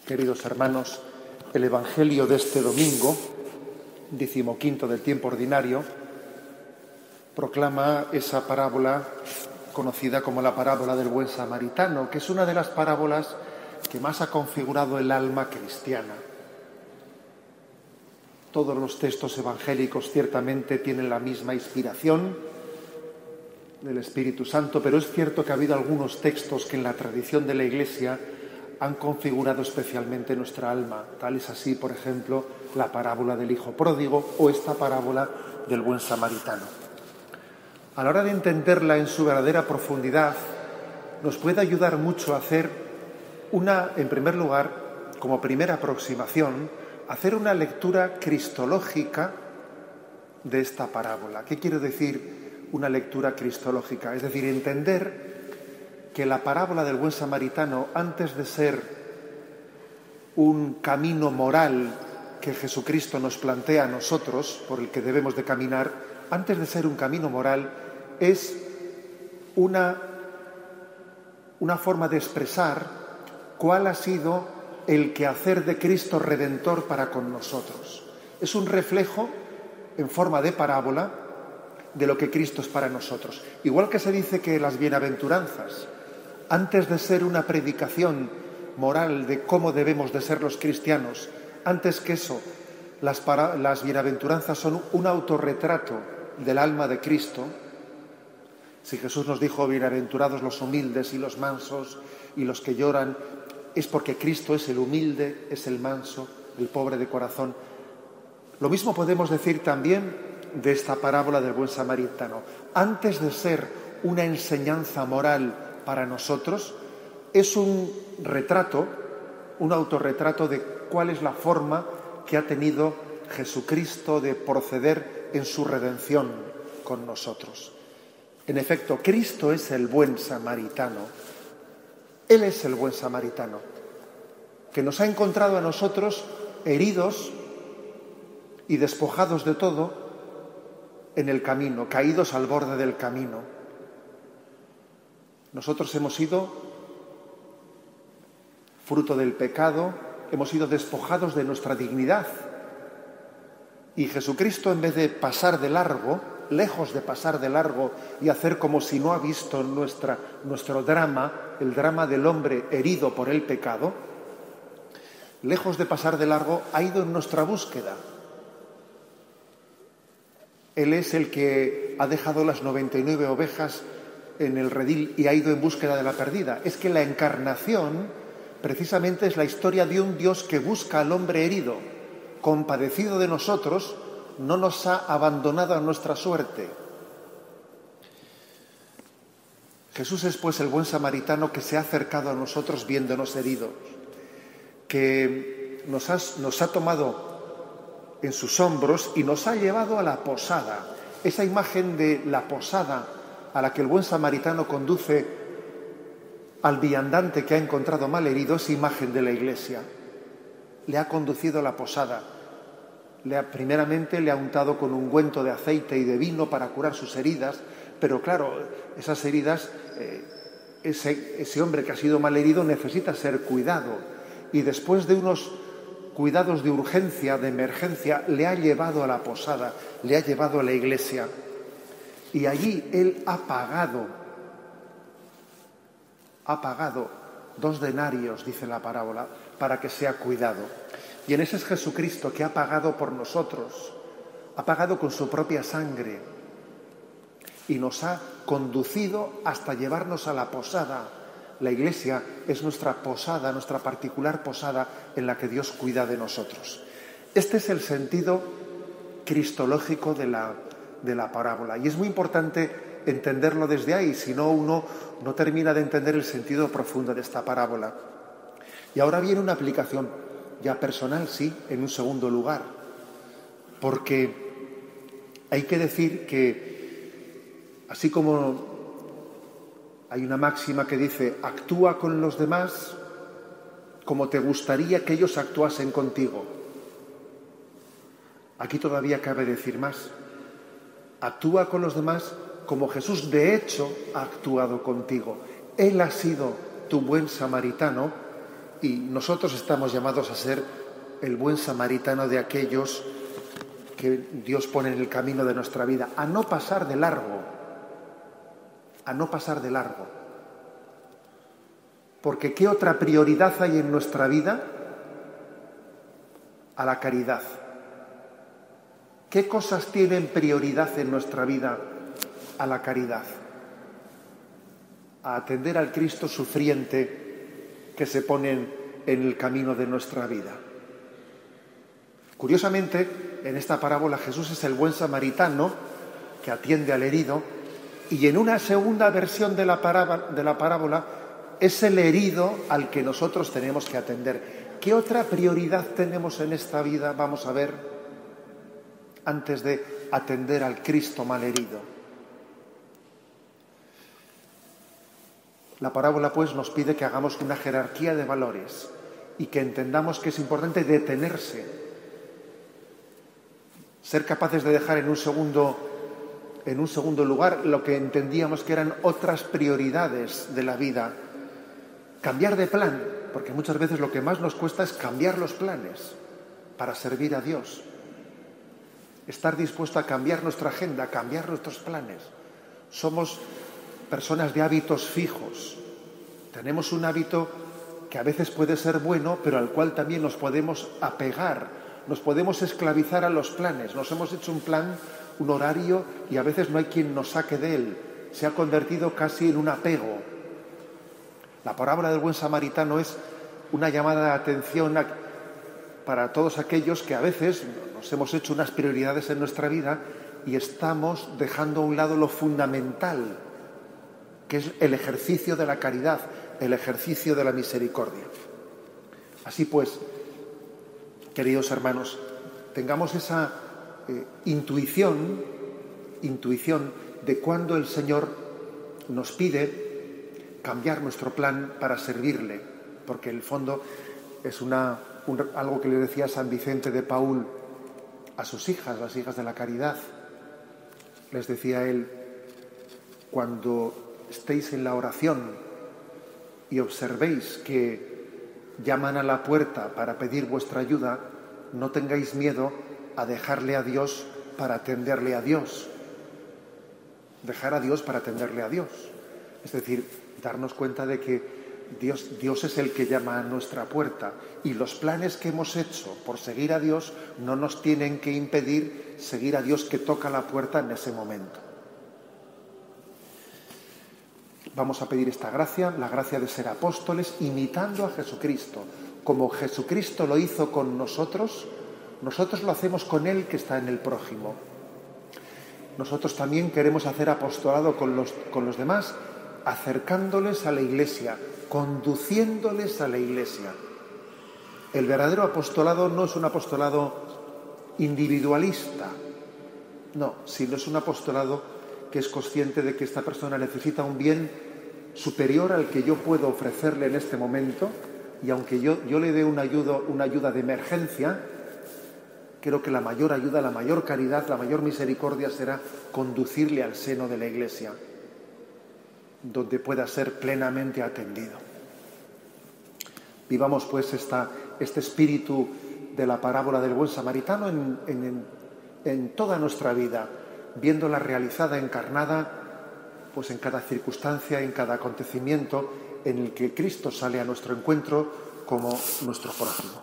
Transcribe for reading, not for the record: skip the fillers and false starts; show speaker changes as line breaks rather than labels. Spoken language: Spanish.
Queridos hermanos, el Evangelio de este domingo, 15º del tiempo ordinario, proclama esa parábola conocida como la parábola del buen samaritano, que es una de las parábolas que más ha configurado el alma cristiana. Todos los textos evangélicos ciertamente tienen la misma inspiración del Espíritu Santo, pero es cierto que ha habido algunos textos que en la tradición de la Iglesia han configurado especialmente nuestra alma. Tal es así, por ejemplo, la parábola del hijo pródigo o esta parábola del buen samaritano. A la hora de entenderla en su verdadera profundidad, nos puede ayudar mucho a hacer en primer lugar, como primera aproximación, hacer una lectura cristológica de esta parábola. ¿Qué quiere decir una lectura cristológica? Es decir, entender que la parábola del buen samaritano, antes de ser un camino moral que Jesucristo nos plantea a nosotros, por el que debemos de caminar, antes de ser un camino moral, es una forma de expresar cuál ha sido el quehacer de Cristo Redentor para con nosotros. Es un reflejo, en forma de parábola, de lo que Cristo es para nosotros. Igual que se dice que las bienaventuranzas, antes de ser una predicación moral de cómo debemos de ser los cristianos, antes que eso, las bienaventuranzas son un autorretrato del alma de Cristo. Si Jesús nos dijo, bienaventurados los humildes y los mansos y los que lloran, es porque Cristo es el humilde, es el manso, el pobre de corazón. Lo mismo podemos decir también de esta parábola del buen samaritano. Antes de ser una enseñanza moral para nosotros, es un retrato, un autorretrato de cuál es la forma que ha tenido Jesucristo de proceder en su redención con nosotros. En efecto, Cristo es el buen samaritano. Él es el buen samaritano, que nos ha encontrado a nosotros heridos y despojados de todo en el camino, caídos al borde del camino. Nosotros hemos sido fruto del pecado, hemos sido despojados de nuestra dignidad. Y Jesucristo, en vez de pasar de largo, lejos de pasar de largo y hacer como si no ha visto nuestro drama, el drama del hombre herido por el pecado, lejos de pasar de largo, ha ido en nuestra búsqueda. Él es el que ha dejado las 99 ovejas en el redil y ha ido en búsqueda de la perdida. Es que la encarnación precisamente es la historia de un Dios que busca al hombre herido, compadecido de nosotros, no nos ha abandonado a nuestra suerte. Jesús es pues el buen samaritano que se ha acercado a nosotros viéndonos heridos, que nos ha tomado en sus hombros y nos ha llevado a la posada. Esa imagen de la posada a la que el buen samaritano conduce al viandante que ha encontrado mal herido, es imagen de la Iglesia. Le ha conducido a la posada. Primeramente le ha untado con ungüento de aceite y de vino para curar sus heridas, pero claro, esas heridas, ese hombre que ha sido mal herido necesita ser cuidado. Y después de unos cuidados de urgencia, de emergencia, le ha llevado a la posada, le ha llevado a la Iglesia. Y allí Él ha pagado 2 denarios, dice la parábola, para que sea cuidado. Y en ese es Jesucristo que ha pagado por nosotros, ha pagado con su propia sangre y nos ha conducido hasta llevarnos a la posada. La Iglesia es nuestra posada, nuestra particular posada en la que Dios cuida de nosotros. Este es el sentido cristológico de la parábola. Y es muy importante entenderlo desde ahí, si no uno no termina de entender el sentido profundo de esta parábola. Y ahora viene una aplicación ya personal, sí, en un segundo lugar, porque hay que decir que, así como hay una máxima que dice, actúa con los demás como te gustaría que ellos actuasen contigo. Aquí todavía cabe decir más. Actúa con los demás como Jesús de hecho ha actuado contigo. Él ha sido tu buen samaritano Y nosotros estamos llamados a ser el buen samaritano de aquellos que Dios pone en el camino de nuestra vida, a no pasar de largo, a no pasar de largo. Porque ¿qué otra prioridad hay en nuestra vida? A la caridad. ¿Qué cosas tienen prioridad en nuestra vida? A la caridad. A atender al Cristo sufriente que se pone en el camino de nuestra vida. Curiosamente, en esta parábola Jesús es el buen samaritano que atiende al herido, y en una segunda versión de la parábola es el herido al que nosotros tenemos que atender. ¿Qué otra prioridad tenemos en esta vida? Vamos a ver, antes de atender al Cristo malherido. La parábola, pues, nos pide que hagamos una jerarquía de valores y que entendamos que es importante detenerse, ser capaces de dejar en un segundo lugar lo que entendíamos que eran otras prioridades de la vida. Cambiar de plan, porque muchas veces lo que más nos cuesta es cambiar los planes para servir a Dios. Estar dispuesto a cambiar nuestra agenda, a cambiar nuestros planes. Somos personas de hábitos fijos. Tenemos un hábito que a veces puede ser bueno, pero al cual también nos podemos apegar, nos podemos esclavizar a los planes. Nos hemos hecho un plan, un horario, y a veces no hay quien nos saque de él. Se ha convertido casi en un apego. La parábola del buen samaritano es una llamada de atención para todos aquellos que a veces nos hemos hecho unas prioridades en nuestra vida y estamos dejando a un lado lo fundamental, que es el ejercicio de la caridad, el ejercicio de la misericordia. Así pues, queridos hermanos, tengamos esa intuición de cuando el Señor nos pide cambiar nuestro plan para servirle, porque en el fondo es algo que le decía San Vicente de Paúl a sus hijas, las hijas de la caridad. Les decía él: cuando estéis en la oración y observéis que llaman a la puerta para pedir vuestra ayuda, no tengáis miedo a dejarle a Dios para atenderle a Dios. Dejar a Dios para atenderle a Dios. Es decir, darnos cuenta de que Dios es el que llama a nuestra puerta, y los planes que hemos hecho por seguir a Dios no nos tienen que impedir seguir a Dios que toca la puerta en ese momento. Vamos a pedir esta gracia, la gracia de ser apóstoles, imitando a Jesucristo. Como Jesucristo lo hizo con nosotros, nosotros lo hacemos con Él que está en el prójimo. Nosotros también queremos hacer apostolado con los demás, acercándoles a la Iglesia, conduciéndoles a la Iglesia. El verdadero apostolado no es un apostolado individualista, no, sino es un apostolado que es consciente de que esta persona necesita un bien superior al que yo puedo ofrecerle en este momento, y aunque yo le dé una ayuda de emergencia, creo que la mayor ayuda, la mayor caridad, la mayor misericordia será conducirle al seno de la Iglesia, donde pueda ser plenamente atendido. Vivamos pues este espíritu de la parábola del buen samaritano en toda nuestra vida, viéndola realizada, encarnada, pues en cada circunstancia, en cada acontecimiento en el que Cristo sale a nuestro encuentro como nuestro prójimo.